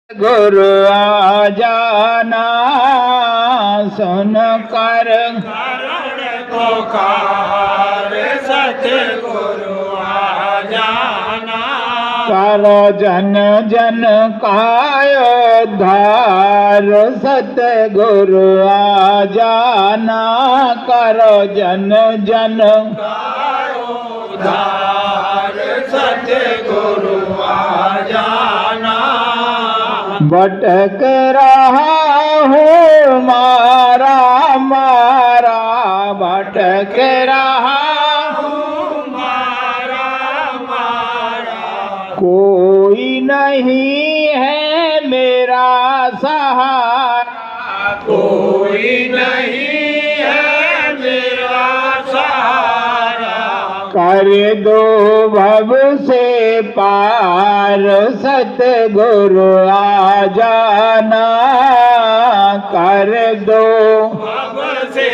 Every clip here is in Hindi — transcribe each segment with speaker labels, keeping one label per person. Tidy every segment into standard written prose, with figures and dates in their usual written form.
Speaker 1: गुरु आ जाना सुन कर
Speaker 2: करुण पुकार सतगुरु आ जाना।
Speaker 1: करो जन जन का उद्धार सतगुरु आ जाना। करो जन जन
Speaker 2: का उद्धार सतगुरु आ जाना।
Speaker 1: भटक रहा हूँ मारा मारा भटक रहा
Speaker 2: हूँ मारा मारा।
Speaker 1: कोई नहीं है मेरा सहारा।
Speaker 2: कोई नहीं है मेरा सहारा।
Speaker 1: कर दो भव से पार सतगुरु आ जाना। कर दो
Speaker 2: भव से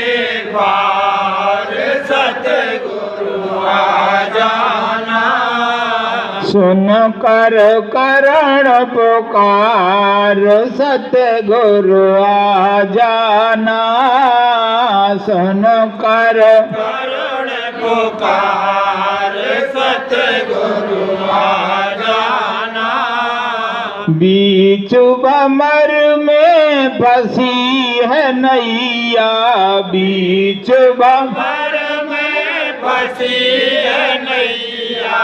Speaker 2: पार सतगुरु आ जाना।
Speaker 1: सुन कर करण पुकार सतगुरु आ जाना। सुन कर
Speaker 2: करुण पुकार सतगुरु आ जाना।
Speaker 1: बीच भंवर में फंसी है नैया। बीच भंवर
Speaker 2: भर में फंसी है नैया।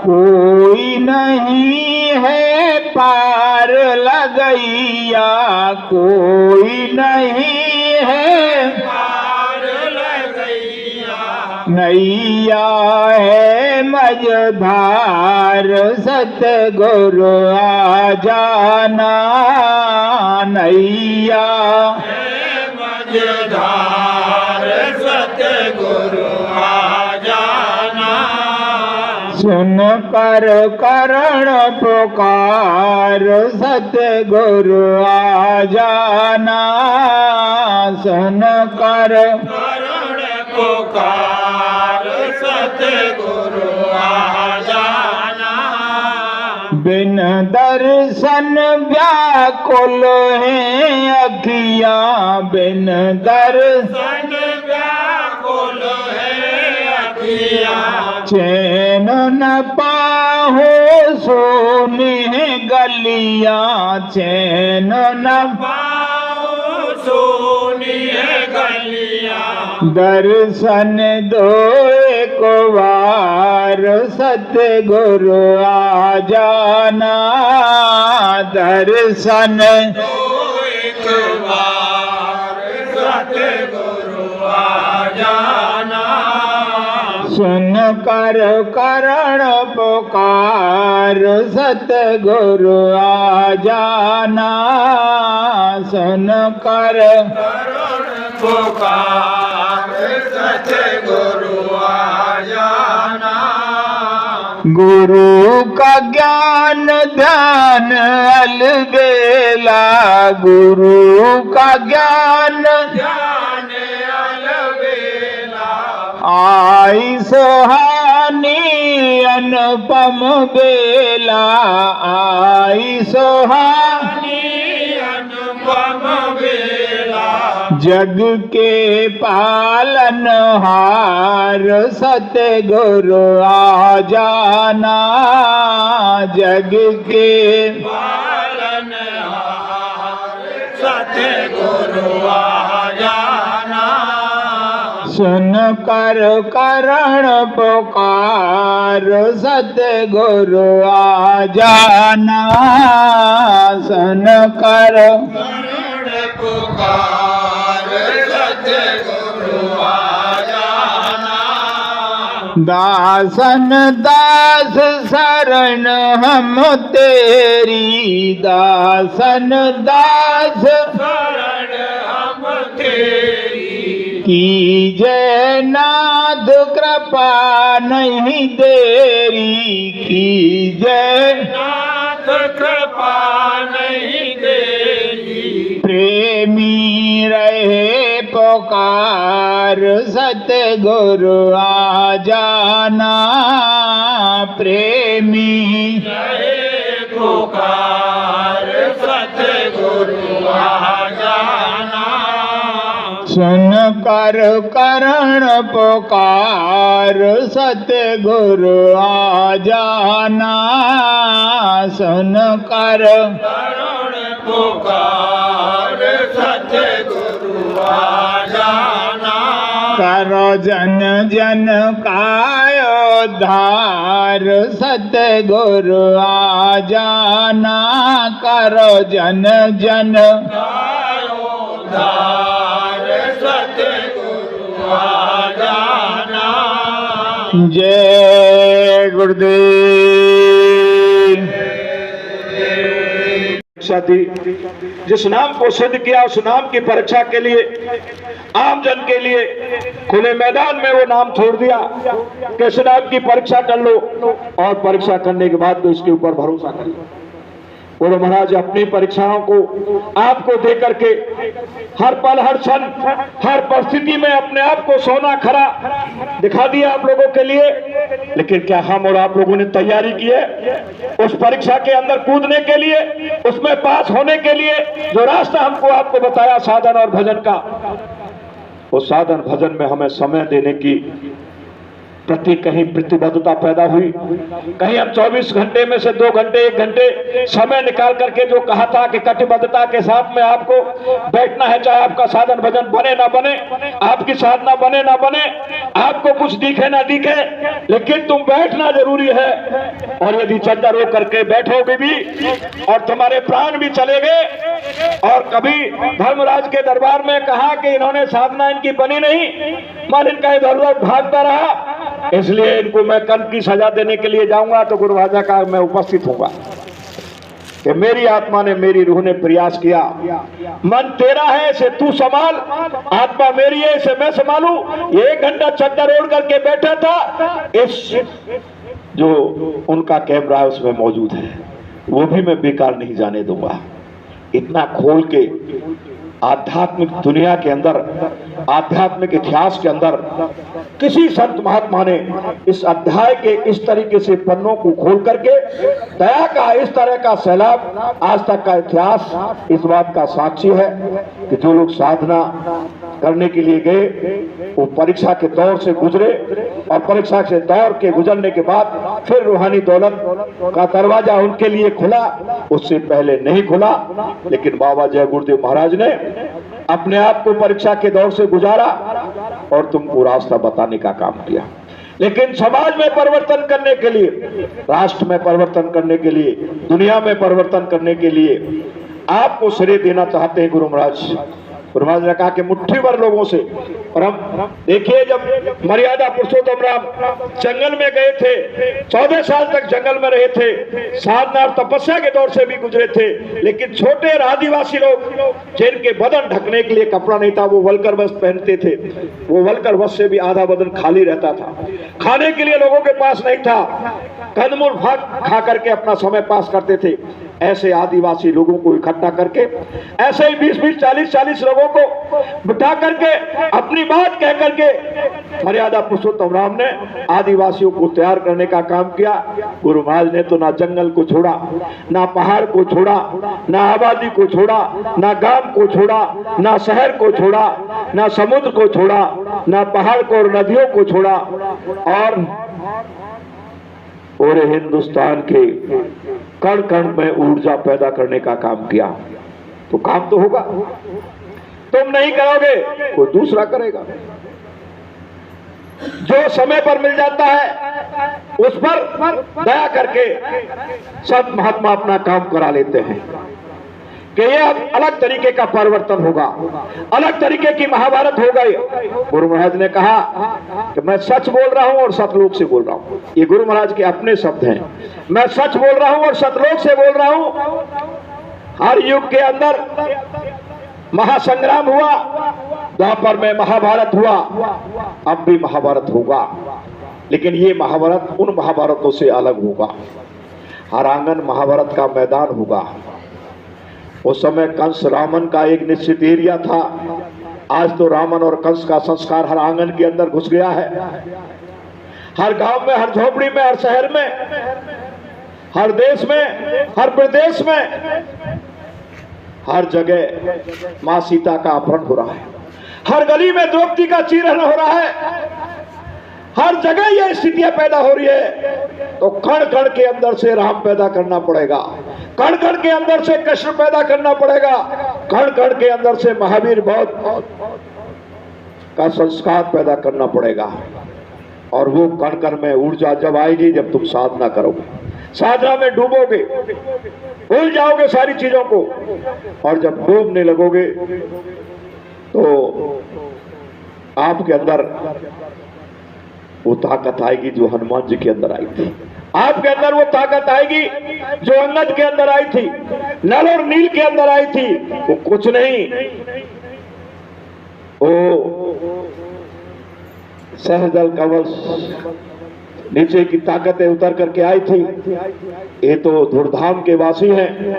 Speaker 1: कोई नहीं है पार लगैया। कोई नहीं है
Speaker 2: पार लगैया।
Speaker 1: नैया है मझधार सतगुरु आ जाना। नैया
Speaker 2: मझधार सतगुरु आ जाना।
Speaker 1: सुन कर करण पुकार सतगुरु आ जाना। सुन कर
Speaker 2: करुण पुकार सतगुरु आ जाना।
Speaker 1: बिन दर्शन व्याकुल है अखियाँ। बिन दर्शन
Speaker 2: सन व्याकुल है अखियाँ।
Speaker 1: चैन न पाहो सोनी है गलियाँ। चैन न
Speaker 2: पाओ सोनी है गलियाँ।
Speaker 1: दर्शन दो एक बार सतगुरु आ जाना। दर्शन
Speaker 2: एक बार सतगुरु आ जाना।
Speaker 1: सुन कर करण पुकार सतगुरु आ जाना। सुन कर
Speaker 2: करुण पुकार सतगुरु आ जाना।
Speaker 1: गुरु का ज्ञान ध्यान अलबेला। गुरु का ज्ञान
Speaker 2: ज्ञान अलबेला।
Speaker 1: आई सुहानी अनुपम बेला। आई सुहानी
Speaker 2: अनुपम बेला।
Speaker 1: जग के पालनहार सतगुरु आ जाना। जग के
Speaker 2: पालनहार सतगुरु आ जाना।
Speaker 1: सुन कर करण पुकार सतगुरु आ जाना। सुन कर
Speaker 2: करुण पुकार सतगुरु आ जाना।
Speaker 1: दासन दास शरण हम तेरी। दासन दास
Speaker 2: शरण हम तेरी।
Speaker 1: कीजय नाथ कृपा नहीं देरी। कीजय
Speaker 2: नाथ कृपा नहीं देरी।
Speaker 1: प्रेमी रहे पुकार सतगुरु आ जाना। प्रेमी
Speaker 2: रहे पुकार
Speaker 1: सुन कर करण पुकार सतगुरु आ जाना, सुन कर
Speaker 2: करुण पुकार सतगुरु आ जाना,
Speaker 1: करो जन जन का उद्धार सतगुरु आ जाना, करो जन जन
Speaker 2: उद्धार सतगुरु आ जाना।
Speaker 1: जय गुरुदेव।
Speaker 3: परीक्षा दी, जिस नाम को सिद्ध किया उस नाम की परीक्षा के लिए आम जन के लिए खुले मैदान में वो नाम छोड़ दिया कि इस नाम की परीक्षा कर लो, और परीक्षा करने के बाद तो इसके ऊपर भरोसा कर लो। गुरु महाराज अपनी परीक्षाओं को आपको दे करके हर पल हर क्षण हर परिस्थिति में अपने आप को सोना खरा दिखा दिया आप लोगों के लिए। लेकिन क्या हम और आप लोगों ने तैयारी की है उस परीक्षा के अंदर कूदने के लिए, उसमें पास होने के लिए? जो रास्ता हमको आपको बताया साधन और भजन का, उस साधन भजन में हमें समय देने की प्रति कहीं प्रतिबद्धता पैदा हुई। कहीं हम 24 घंटे में से 2 घंटे 1 घंटे समय निकाल करके जो कहा था कि कटिबद्धता के साथ में आपको बैठना है, चाहे आपका साधन भजन बने ना बने, आपकी साधना बने ना बने, आपको कुछ दिखे ना दिखे, लेकिन तुम बैठना जरूरी है। और यदि चद्दर रो करके बैठोगे भी और तुम्हारे प्राण भी चले गए, और कभी धर्मराज के दरबार में कहा कि इन्होंने साधना इनकी बनी नहीं, मन इनका इधर उधर भागता रहा, इसलिए इनको मैं कंठ की सजा देने के लिए जाऊंगा, तो गुरु महाराज का मैं उपस्थित होऊंगा कि मेरी आत्मा ने, मेरी रूह ने प्रयास किया, मन तेरा है इसे तू संभाल, आत्मा मेरी है इसे मैं संभालू। 1 घंटा चद्दर ओढ़ करके बैठा था, इस जो उनका कैमरा है उसमें मौजूद है, वो भी मैं बेकार नहीं जाने दूंगा। इतना खोल के आध्यात्मिक दुनिया के अंदर, आध्यात्मिक इतिहास के अंदर किसी संत महात्मा ने इस अध्याय के इस तरीके से पन्नों को खोल करके दया का इस तरह का सैलाब, आज तक का इतिहास इस बात का साक्षी है कि जो लोग साधना करने के लिए गए वो परीक्षा के दौर से गुजरे, और परीक्षा से दौर के गुजरने के बाद फिर रूहानी दौलत का दरवाजा उनके लिए खुला, उससे पहले नहीं खुला। लेकिन बाबा जय गुरुदेव महाराज ने अपने आप को परीक्षा के दौर से गुजारा और तुमको रास्ता बताने का काम किया। लेकिन समाज में परिवर्तन करने के लिए, राष्ट्र में परिवर्तन करने के लिए, दुनिया में परिवर्तन करने के लिए आपको श्रेय देना चाहते हैं गुरु महाराज। गुरु महाराज ने कहा कि मुट्ठी भर लोगों से, और हम देखिए जब मर्यादा पुरुषोत्तम राम जंगल में गए थे, 14 साल तक जंगल में रहे थे, साधना और तपस्या के दौर से भी गुजरे थे, लेकिन छोटे आदिवासी लोग जिनके बदन ढकने के लिए कपड़ा नहीं था वो वलकर वस्त्र पहनते थे, वो वलकर वस्त्र से भी आधा बदन खाली रहता था, खाने के लिए लोगों के पास नहीं था, कंदमूल भाग खा करके अपना समय पास करते थे। ऐसे आदिवासी लोगों को इकट्ठा करके, ऐसे ही 20-20, 40-40 लोगों को बिठा करके अपनी बात कह करके मर्यादा पुरुषोत्तम राम ने आदिवासियों को तैयार करने का काम किया। गुरु महाराज ने तो ना जंगल को छोड़ा, ना पहाड़ को छोड़ा, ना आबादी को छोड़ा, ना गांव को छोड़ा, ना शहर को छोड़ा, ना समुद्र को छोड़ा, ना पहाड़ को और नदियों को छोड़ा, और पूरे हिंदुस्तान के कण कण में ऊर्जा पैदा करने का काम किया। तो काम तो होगा, तुम नहीं करोगे कोई दूसरा करेगा। जो समय पर मिल जाता है उस पर दया करके सब महात्मा अपना काम करा लेते हैं कि ये अब अलग तरीके का परिवर्तन होगा, अलग तरीके की महाभारत हो गई। गुरु महाराज ने कहा कि मैं सच बोल रहा हूं और सतलोक से बोल रहा हूं। ये गुरु महाराज के अपने शब्द हैं, मैं सच बोल रहा हूं और सतलोक से बोल रहा हूं। हर युग के अंदर महासंग्राम हुआ, द्वापर में महाभारत हुआ, अब भी महाभारत होगा, लेकिन ये महाभारत उन महाभारतों से अलग होगा। हर आंगन महाभारत का मैदान होगा। उस समय कंस रामन का एक निश्चित एरिया था, आज तो रामन और कंस का संस्कार हर आंगन के अंदर घुस गया है। हर गांव में, हर झोपड़ी में, हर शहर में, हर देश में, हर प्रदेश में, हर जगह मां सीता का अपहरण हो रहा है। हर गली में द्रौपदी का चीरहरण हो रहा है, हर जगह ये स्थितियां पैदा हो रही है, तो कण कण के अंदर से राम पैदा करना पड़ेगा, कण कण के अंदर से कृष्ण पैदा करना पड़ेगा, कण कण के अंदर से महावीर बौद्ध का संस्कार पैदा करना पड़ेगा। और वो कण कण में ऊर्जा जब आएगी जब तुम साधना करोगे, साधना में डूबोगे, भूल जाओगे सारी चीजों को, और जब डूबने लगोगे तो आपके अंदर वो ताकत आएगी जो हनुमान जी के अंदर आई थी, आपके अंदर वो ताकत आएगी जो अंगद के अंदर आई थी, नल और नील के अंदर आई थी। वो कुछ नहीं, वो सहजल कवच नीचे की ताकतें उतर करके आई थी। ये तो धुरधाम के वासी हैं,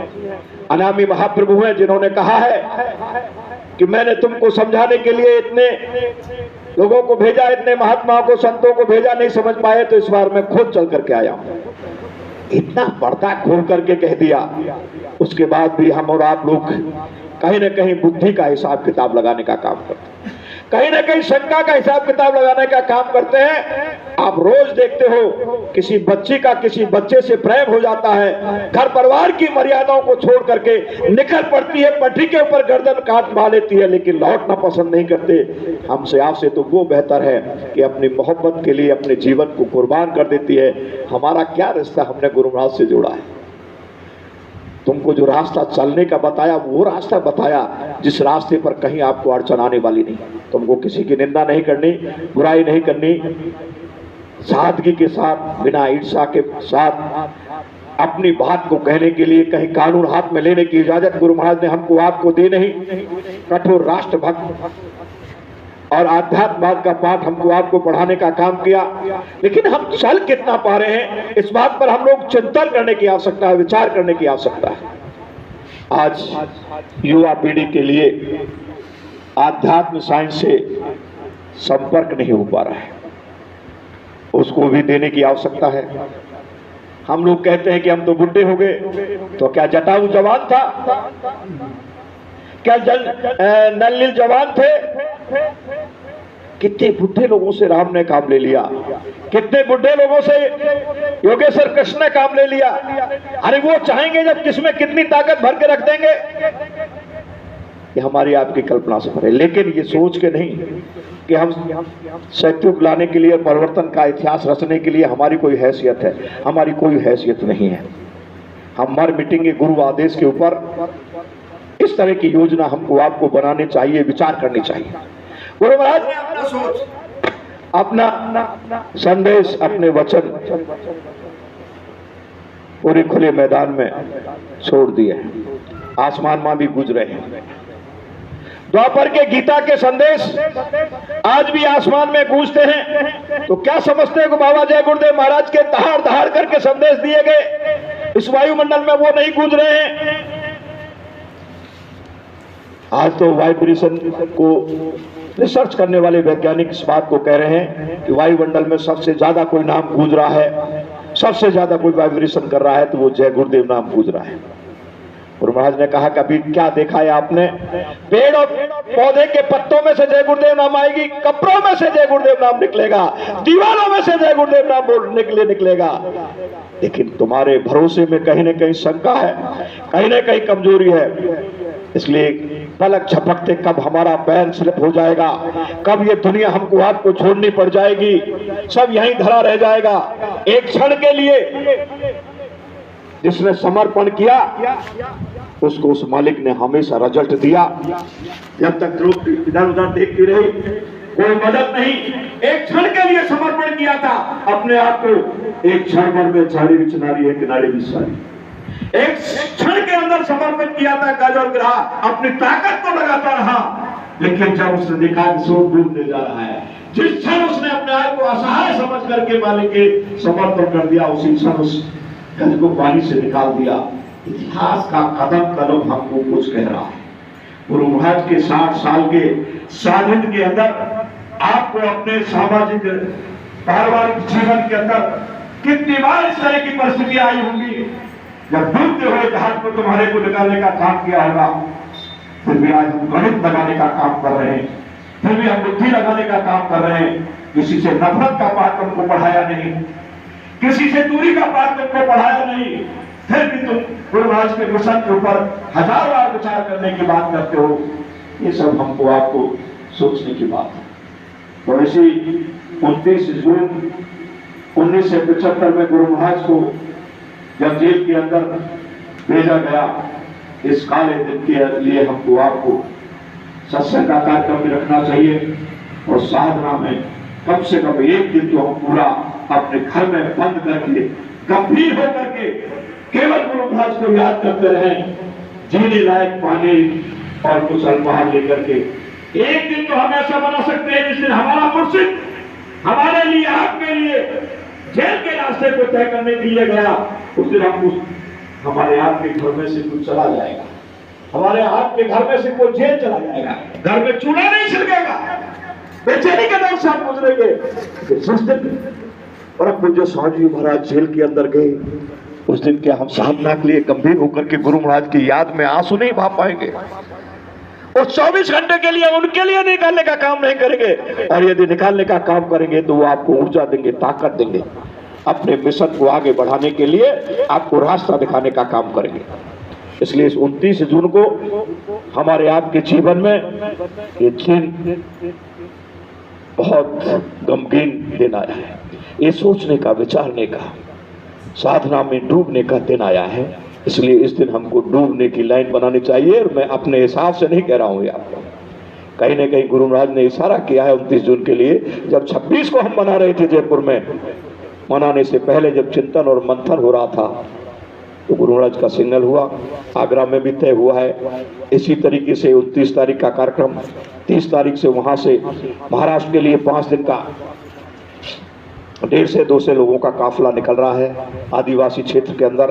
Speaker 3: अनामी महाप्रभु हैं, जिन्होंने कहा है कि मैंने तुमको समझाने के लिए इतने लोगों को भेजा, इतने महात्माओं को, संतों को भेजा, नहीं समझ पाए तो इस बार मैं खुद चल करके आया हूं। इतना पर्दा खोल करके कह दिया। उसके बाद भी हम और आप लोग कहीं ना कहीं बुद्धि का हिसाब किताब लगाने का काम करते हैं, कहीं ना कहीं शंका का हिसाब किताब लगाने का काम करते हैं। आप रोज देखते हो किसी बच्ची का किसी बच्चे से प्रेम हो जाता है, घर परिवार की मर्यादाओं को छोड़ करके निकल पड़ती है, पटरी के ऊपर गर्दन काट मार लेती है, लेकिन लौटना पसंद नहीं करते। हमसे आपसे तो वो बेहतर है कि अपनी मोहब्बत के लिए अपने जीवन को कुर्बान कर देती है। हमारा क्या रिश्ता हमने गुरु महाराज से जोड़ा है? तुमको जो रास्ता चलने का बताया वो रास्ता बताया जिस रास्ते पर कहीं आपको अड़चन आने वाली नहीं। तुमको किसी की निंदा नहीं करनी, बुराई नहीं करनी, सादगी के साथ, बिना ईर्ष्या के साथ अपनी बात को कहने के लिए कहीं कानून हाथ में लेने की इजाजत गुरु महाराज ने हमको आपको दी नहीं। कठोर राष्ट्रभक्त और आध्यात्मवाद का पाठ हमको आपको पढ़ाने का काम किया, लेकिन हम चल कितना पा रहे हैं इस बात पर हम लोग चिंतन करने की आवश्यकता है, विचार करने की आवश्यकता है। आज युवा पीढ़ी के लिए आध्यात्म साइंस से संपर्क नहीं हो पा रहा है, उसको भी देने की आवश्यकता है। हम लोग कहते हैं कि हम तो बुढ़े हो गए, तो क्या जटायु जवान था? क्या नल जवान थे? कितने बुढ़े लोगों से राम ने काम ले लिया, कितने बुढ़े लोगों से योगेश्वर कृष्ण ने काम ले लिया। अरे वो चाहेंगे जब किसमें कितनी ताकत भर के रख देंगे कि हमारी आपकी कल्पना से परे। लेकिन ये सोच के नहीं कि हम सत्युग लाने के लिए, परिवर्तन का इतिहास रचने के लिए हमारी कोई हैसियत है, हमारी कोई हैसियत नहीं है। हम मर मिटेंगे गुरु आदेश के ऊपर। इस तरह की योजना हमको आपको बनानी चाहिए, विचार करनी चाहिए। गुरु महाराज ने अपना सोच, अपना संदेश, अपने वचन पूरे खुले मैदान में छोड़ दिए, आसमान में भी गूंज रहे हैं। द्वापर के गीता के संदेश आज भी आसमान में गूंजते हैं। तो क्या समझते हैं कि बाबा जय गुरुदेव महाराज के दहाड़ दहाड़ करके संदेश दिए गए इस वायुमंडल में वो नहीं गूंज रहे हैं? आज तो वाइब्रेशन को रिसर्च करने वाले वैज्ञानिक इस बात को कह रहे हैं कि वायुमंडल में सबसे ज्यादा कोई नाम गूंज रहा है, सबसे ज्यादा कोई वाइब्रेशन कर रहा है तो वो जय गुरुदेव नाम गूंज रहा है। गुरु महाराज ने कहा कभी क्या देखा है आपने? पेड़ और पौधे के पत्तों में से जय गुरुदेव नाम आएगी, कपड़ों में से जय गुरुदेव नाम निकलेगा, दीवारों में से जय गुरुदेव नाम निकलेगा। लेकिन तुम्हारे भरोसे में कहीं ना कहीं शंका है, कहीं ना कहीं कमजोरी है। इसलिए पलक झपकते कब हमारा पैर स्लिप हो जाएगा, कब ये दुनिया हमको आपको छोड़नी पड़ जाएगी, सब यहीं धरा रह जाएगा। एक क्षण के लिए जिसने समर्पण किया उसको उस मालिक ने हमेशा रिजल्ट दिया। जब तक लोग इधर उधर देखती रही, कोई मदद नहीं। एक क्षण के लिए समर्पण किया था अपने आप को, एक क्षण भर में झाड़ी भी चुनारी है, किनारे भी सारी। एक क्षण के अंदर समर्पण किया था गज और ग्रह, अपनी ताकत को लगाता रहा। लेकिन जब उसने देखा कि सूर्य डूबने जा रहा है, जिस क्षण उसने अपने आप को असहाय समझ करके मालिक के समर्पण कर दिया, उसी क्षण उस गज को पानी से निकाल दिया। इतिहास का कदम कदम हमको कुछ कह रहा है। गुरु महाराज के 60 साल के सानिध्य के अंदर आपको अपने सामाजिक पारिवारिक जीवन के अंदर कितनी बार इस तरह की परिस्थितियां आई होंगी जब डूबते हुए जहाज को तुम्हारे को निकालने का काम किया होगा। फिर भी आज हम गणित लगाने का काम कर रहे हैं फिर भी हम बुद्धि लगाने का काम कर रहे हैं। किसी से नफरत का पाठ तुमको पढ़ाया नहीं, किसी से दूरी का पाठ तुमको पढ़ाया नहीं, फिर भी तुम गुरु महाराज के मिशन के ऊपर हजारों बार विचार करने की बात करते हो। ये सब हमको आपको सोचने की बात है। तो इसी 29 जून 1975 में गुरु महाराज को जब जेल के अंदर भेजा गया, इस काले दिन के लिए हमको आपको सत्संग का कार्यक्रम भी रखना चाहिए और साधना में कम से कम एक दिन तो हम पूरा अपने घर में बंद करके गंभीर होकर के केवल गुरु महाराज को याद करते रहें, जीने लायक पानी और कुछ अल्पाहार लेकर के। एक दिन तो हम ऐसा बना सकते हैं जिस दिन हमारा मुर्शिद हमारे लिए, आपके लिए जेल के रास्ते को तय करने के लिए गया, उस दिन हम हमारे आपके घर में से कुछ चला जाएगा, हमारे आपके घर में से कोई जेल चला जाएगा, घर में चूल्हा नहीं छिड़केगा, बेचैनी के दौर से हम गुजरेंगे। जिस दिन परम पूज्य स्वामी जी महाराज जेल के अंदर गए, उस दिन के हम साधना के लिए गंभीर होकर के गुरु महाराज की याद में आंसू नहीं बहा पाएंगे और 24 घंटे के लिए उनके लिए निकालने का काम नहीं करेंगे। और यदि निकालने का काम करेंगे तो वो आपको ऊर्जा देंगे, ताकत देंगे, अपने मिशन को आगे बढ़ाने के लिए आपको रास्ता दिखाने का काम करेंगे। इसलिए इस 29 जून को हमारे आपके जीवन में ये दिन बहुत गमगीन दिन आया है। ये सोचने का, विचारने का, साधना में डूबने का दिन आया है। इसलिए इस दिन हमको डूबने की लाइन बनानी चाहिए। और मैं अपने हिसाब से नहीं कह रहा हूँ, आपको कहीं ना कहीं गुरु महाराज ने इशारा किया है 29 जून के लिए। जब 26 को हम मना रहे थे जयपुर में, मनाने से पहले जब चिंतन और मंथन हो रहा था, तो गुरु महाराज का सिग्नल हुआ, आगरा में भी तय हुआ है। इसी तरीके से 29 तारीख का कार्यक्रम, 30 तारीख से वहाँ से महाराष्ट्र के लिए 5 दिन का 150 से 200 लोगों का काफिला निकल रहा है आदिवासी क्षेत्र के अंदर।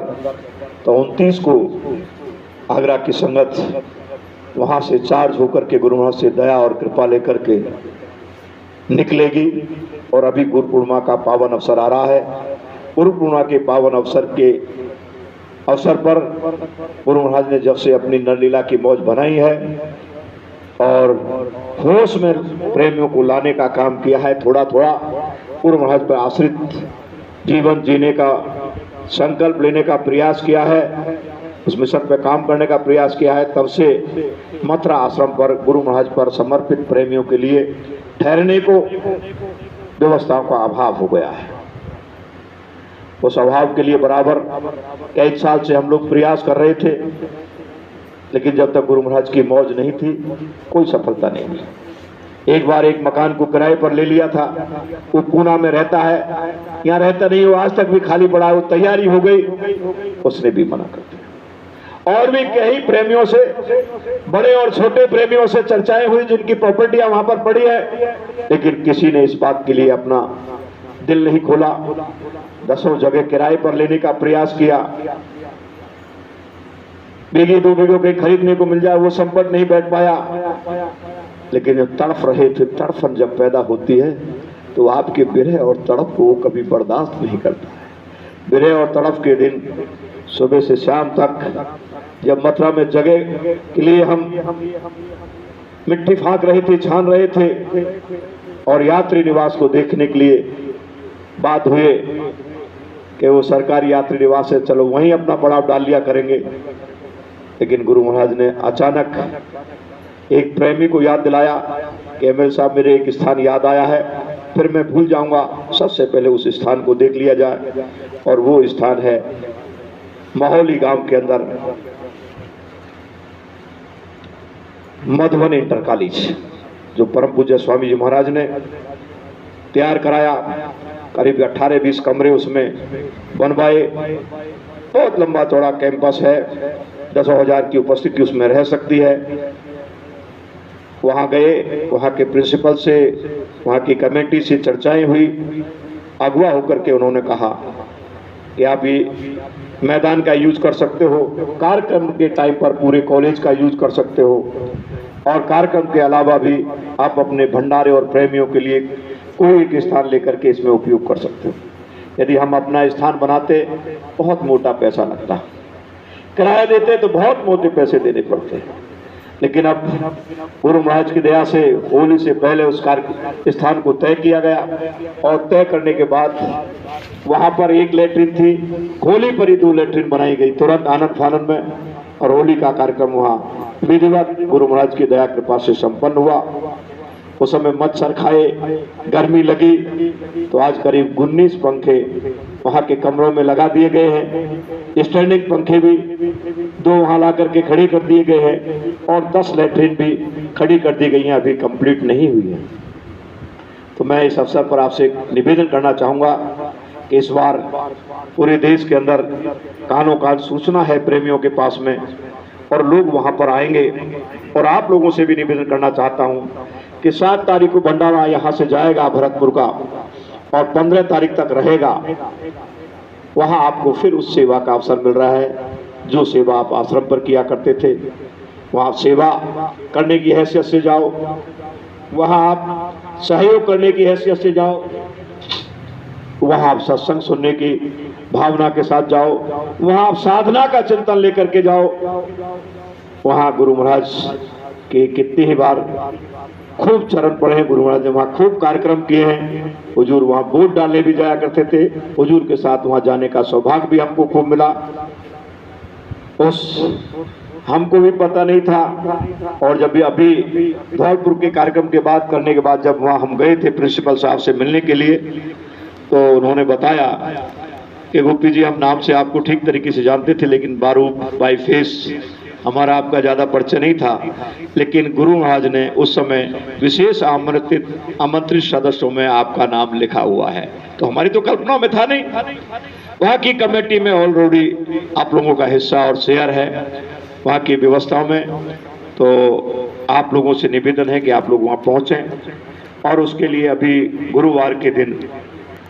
Speaker 3: तो 29 को आगरा की संगत वहाँ से चार्ज होकर के गुरु महाराज से दया और कृपा लेकर के निकलेगी। और अभी गुरु पूर्णिमा का पावन अवसर आ रहा है। गुरु पूर्णिमा के पावन अवसर पर गुरु महाराज ने जब से अपनी नरलीला की मौज बनाई है और होश में प्रेमियों को लाने का काम किया है, थोड़ा थोड़ा गुरु महाराज पर आश्रित जीवन जीने का संकल्प लेने का प्रयास किया है, उस मिशन पर काम करने का प्रयास किया है, तब से मथुरा आश्रम पर गुरु महाराज पर समर्पित प्रेमियों के लिए ठहरने को व्यवस्थाओं का अभाव हो गया है। उस अभाव के लिए बराबर कई साल से हम लोग प्रयास कर रहे थे, लेकिन जब तक गुरु महाराज की मौज नहीं थी कोई सफलता नहीं मिली। एक बार एक मकान को किराए पर ले लिया था, वो पूना में रहता है, यहाँ रहता नहीं, वो आज तक भी खाली पड़ा है, वो तैयारी हो गई, उसने भी मना कर दिया। और भी कई प्रेमियों से, बड़े और छोटे प्रेमियों से चर्चाएं हुई जिनकी प्रॉपर्टियां वहां पर पड़ी है, लेकिन किसी ने इस बात के लिए अपना दिल नहीं खोला। 10 जगह किराए पर लेने का प्रयास किया, बीघे 2 बीघों के खरीदने को मिल जाए वो संपत्ति नहीं बैठ पाया। लेकिन जब तड़फ रहे थे, तड़फन जब पैदा होती है तो आपके विरह और तड़प को कभी बर्दाश्त नहीं करता है। विरह और तड़प के दिन सुबह से शाम तक जब मथुरा में जगह के लिए हम मिट्टी फाँक रहे थे, छान रहे थे और यात्री निवास को देखने के लिए बात हुए कि वो सरकारी यात्री निवास है, चलो वहीं अपना पड़ाव डाल लिया करेंगे। लेकिन गुरु महाराज ने अचानक एक प्रेमी को याद दिलाया कि एमएल साहब मेरे एक स्थान याद आया है, फिर मैं भूल जाऊंगा, सबसे पहले उस स्थान को देख लिया जाए। और वो स्थान है माहौली गांव के अंदर मधुबन इंटर कॉलेज, जो परम पूज्य स्वामी जी महाराज ने तैयार कराया। करीब 18-20 कमरे उसमें बनवाए, बहुत लंबा चौड़ा कैंपस है, 10,000 की उपस्थिति उसमें रह सकती है। वहाँ गए, वहाँ के प्रिंसिपल से, वहाँ की कमेटी से चर्चाएं हुई। अगुवा होकर के उन्होंने कहा कि आप ये मैदान का यूज कर सकते हो, कार्यक्रम के टाइम पर पूरे कॉलेज का यूज कर सकते हो, और कार्यक्रम के अलावा भी आप अपने भंडारे और प्रेमियों के लिए कोई एक स्थान लेकर के इसमें उपयोग कर सकते हो। यदि हम अपना स्थान बनाते बहुत मोटा पैसा लगता, किराया देते तो बहुत मोटे पैसे देने पड़ते, लेकिन अब गुरु महाराज की दया से होली से पहले उस कार्य स्थान को तय किया गया और तय करने के बाद वहां पर एक लेटरिन थी, होली पर ही 2 लेटरिन बनाई गई तुरंत आनंद फानंद में, और होली का कार्यक्रम वहां विधिवत गुरु महाराज की दया कृपा से संपन्न हुआ। उस समय मच्छर खाए, गर्मी लगी, तो आज करीब 19 पंखे वहां के कमरों में लगा दिए गए हैं। स्टैंडिंग पंखे भी 2 वहां ला करके खड़ी कर दिए गए हैं और 10 लेटरिन भी खड़ी कर दी गई हैं, अभी कंप्लीट नहीं हुई है। तो मैं इस अवसर पर आपसे निवेदन करना चाहूँगा कि इस बार पूरे देश के अंदर कानों कान सूचना है प्रेमियों के पास में, और लोग वहां पर आएंगे। और आप लोगों से भी निवेदन करना चाहता हूं कि 7 तारीख को भंडारा यहां से जाएगा भरतपुर का, और 15 तारीख तक रहेगा। वहां आपको फिर उस सेवा का अवसर मिल रहा है जो सेवा आप आश्रम पर किया करते थे। वहां सेवा करने की हैसियत से जाओ, वहां आप सहयोग करने की हैसियत से जाओ, वहां आप सत्संग सुनने की भावना के साथ जाओ, वहां आप साधना का चिंतन लेकर के जाओ। वहां गुरु महाराज के कितनी ही बार खूब चरण पढ़े गुरु महाराज ने, वहां खूब कार्यक्रम किए हैं। हुजूर वहां वोट डालने भी जाया करते थे, हुजूर के साथ वहां जाने का सौभाग्य भी हमको खूब मिला। उस हमको भी पता नहीं था, और जब भी अभी धौलपुर के कार्यक्रम के बाद करने के बाद जब वहां हम गए थे प्रिंसिपल साहब से मिलने के लिए, तो उन्होंने बताया कि गोपी जी हम नाम से आपको ठीक तरीके से जानते थे, लेकिन बारूद बाई फेस हमारा आपका ज़्यादा परिचय नहीं था। लेकिन गुरु महाराज ने उस समय विशेष आमंत्रित सदस्यों में आपका नाम लिखा हुआ है, तो हमारी तो कल्पना में था नहीं। वहाँ की कमेटी में ऑलरेडी आप लोगों का हिस्सा और शेयर है वहाँ की व्यवस्थाओं में। तो आप लोगों से निवेदन है कि आप लोग वहाँ पहुँचें, और उसके लिए अभी गुरुवार के दिन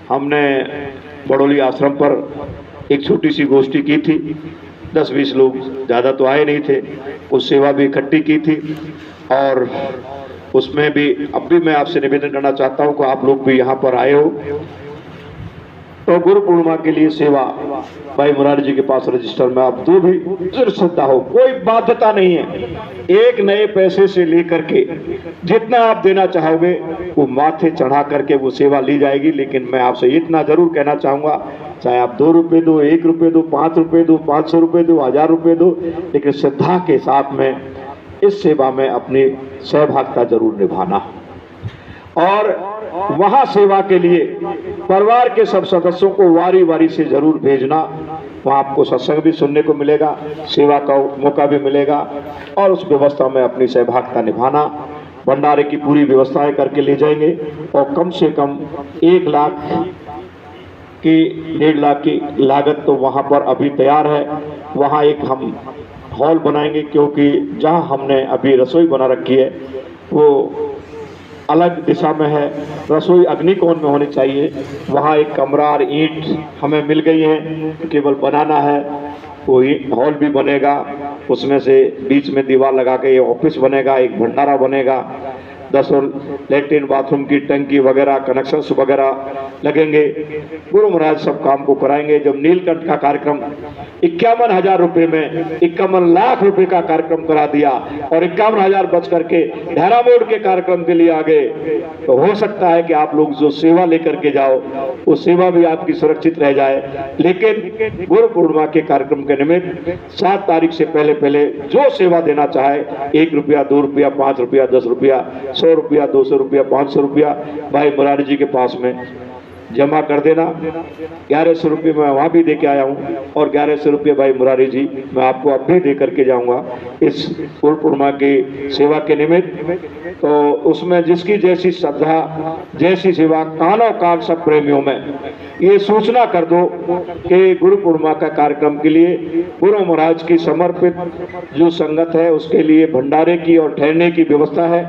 Speaker 3: हमने बड़ोली आश्रम पर एक छोटी सी गोष्ठी की थी। 10-20 लोग, ज़्यादा तो आए नहीं थे, उस सेवा भी इकट्ठी की थी। और उसमें भी अब भी मैं आपसे निवेदन करना चाहता हूँ कि आप लोग भी यहाँ पर आए हो, तो गुरु पूर्णिमा के लिए सेवा भाई मुरारी जी के पास रजिस्टर में आप दो भी श्रद्धा हो, कोई बाध्यता नहीं है। एक नए पैसे से लेकर के जितना आप देना चाहोगे वो माथे चढ़ा करके वो सेवा ली जाएगी। लेकिन मैं आपसे इतना जरूर कहना चाहूँगा, चाहे आप 2 रुपये दो, 1 रुपये दो, 5 रुपये दो, 500 रुपये दो, 1000 रुपये दो, लेकिन श्रद्धा के साथ में इस सेवा में अपनी सहभागिता जरूर निभाना। और वहाँ सेवा के लिए परिवार के सब सदस्यों को वारी वारी से जरूर भेजना। वहाँ आपको सत्संग भी सुनने को मिलेगा, सेवा का मौका भी मिलेगा, और उस व्यवस्था में अपनी सहभागिता निभाना। भंडारे की पूरी व्यवस्थाएं करके ले जाएंगे, और कम से कम 1 लाख की 1.5 लाख की लागत तो वहाँ पर अभी तैयार है। वहाँ एक हम हॉल बनाएंगे, क्योंकि जहाँ हमने अभी रसोई बना रखी है वो अलग दिशा में है, रसोई अग्निकोण में होनी चाहिए। वहाँ एक कमरा और ईंट हमें मिल गई है, केवल बनाना है। वो हॉल भी बनेगा, उसमें से बीच में दीवार लगा के ये ऑफिस बनेगा, एक भंडारा बनेगा, 10 लेटरिन बाथरूम की टंकी वगैरह कनेक्शंस वगैरह लगेंगे। गुरु महाराज सब काम को कराएंगे। जब नीलकंठ का कार्यक्रम 51,000 रुपये में 51 लाख रुपए का कार्यक्रम करा दिया, और 51,000 बच करके ढेरा मोड़ के कार्यक्रम के लिए आ गए, तो हो सकता है कि आप लोग जो सेवा लेकर के जाओ वो सेवा भी आपकी सुरक्षित रह जाए। लेकिन गुरु पूर्णिमा के कार्यक्रम के निमित्त 7 तारीख से पहले जो सेवा देना चाहे, 1 रुपया, 2 रुपया, 5 रुपया, 10 रुपया, 100 रुपया, 200 रुपया, 500 रुपया भाई मुरारी जी के पास में जमा कर देना। 1100 रुपये मैं वहाँ भी दे के आया हूँ, और 1100 रुपये भाई मुरारी जी मैं आपको अब भी दे करके जाऊँगा इस गुरु पूर्णिमा की सेवा के निमित्त। तो उसमें जिसकी जैसी श्रद्धा, जैसी सेवा, कानों कान सब प्रेमियों में ये सूचना कर दो कि गुरु पूर्णिमा का कार्यक्रम के लिए गुरु महाराज की समर्पित जो संगत है उसके लिए भंडारे की और ठहरने की व्यवस्था है।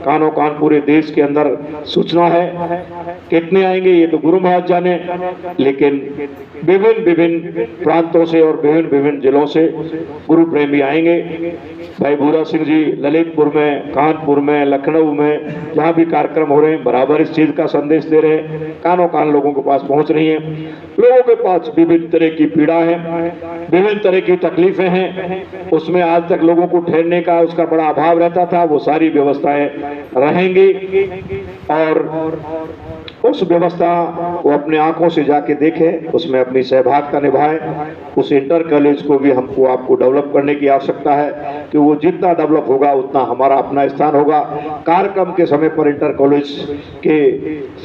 Speaker 3: कानों कान पूरे देश के अंदर सूचना है। कितने आएंगे ये तो गुरु महाराज जाने, लेकिन विभिन्न विभिन्न प्रांतों से और विभिन्न विभिन्न जिलों से गुरु प्रेमी आएंगे। भाई भूरा सिंह जी ललितपुर में, कानपुर में, लखनऊ में, जहाँ भी कार्यक्रम हो रहे हैं बराबर इस चीज का संदेश दे रहे हैं, कानों कान लोगों के पास पहुंच रही है। लोगों के पास विभिन्न तरह की पीड़ा है, विभिन्न तरह की तकलीफें हैं, उसमें आज तक लोगों को ठहरने का उसका बड़ा अभाव रहता था, वो सारी व्यवस्थाएं रहेंगी और उस व्यवस्था वो अपने आंखों से जाके देखें, उसमें अपनी सहभागिता निभाएं। उस इंटर कॉलेज को भी हमको आपको डेवलप करने की आवश्यकता है कि वो जितना डेवलप होगा उतना हमारा अपना स्थान होगा। कार्यक्रम के समय पर इंटर कॉलेज के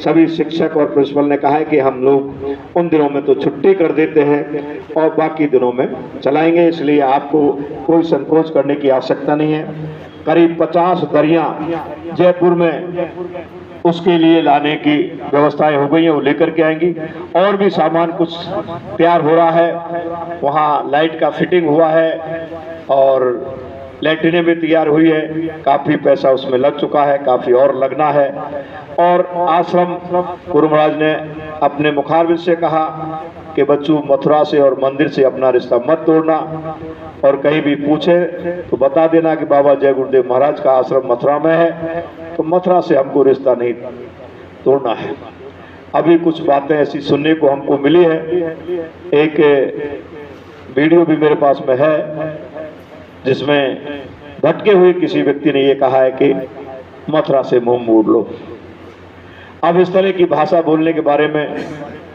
Speaker 3: सभी शिक्षक और प्रिंसिपल ने कहा है कि हम लोग उन दिनों में तो छुट्टी कर देते हैं और बाकी दिनों में चलाएंगे, इसलिए आपको कोई संकोच करने की आवश्यकता नहीं है। करीब 50 दरियां जयपुर में उसके लिए लाने की व्यवस्थाएं हो गई हैं, वो लेकर के आएंगी। और भी सामान कुछ तैयार हो रहा है, वहाँ लाइट का फिटिंग हुआ है और लैट्रिनें भी तैयार हुई है, काफ़ी पैसा उसमें लग चुका है, काफ़ी और लगना है। और आश्रम गुरु महाराज ने अपने मुखारबिंद से कहा कि बच्चों मथुरा से और मंदिर से अपना रिश्ता मत तोड़ना, और कहीं भी पूछे तो बता देना कि बाबा जय गुरुदेव महाराज का आश्रम मथुरा में है, तो मथुरा से हमको रिश्ता नहीं तोड़ना है। अभी कुछ बातें ऐसी सुनने को हमको मिली है, एक वीडियो भी मेरे पास में है जिसमें भटके हुए किसी व्यक्ति ने ये कहा है कि मथुरा से मुंह मोड़ लो। अब इस तरह की भाषा बोलने के बारे में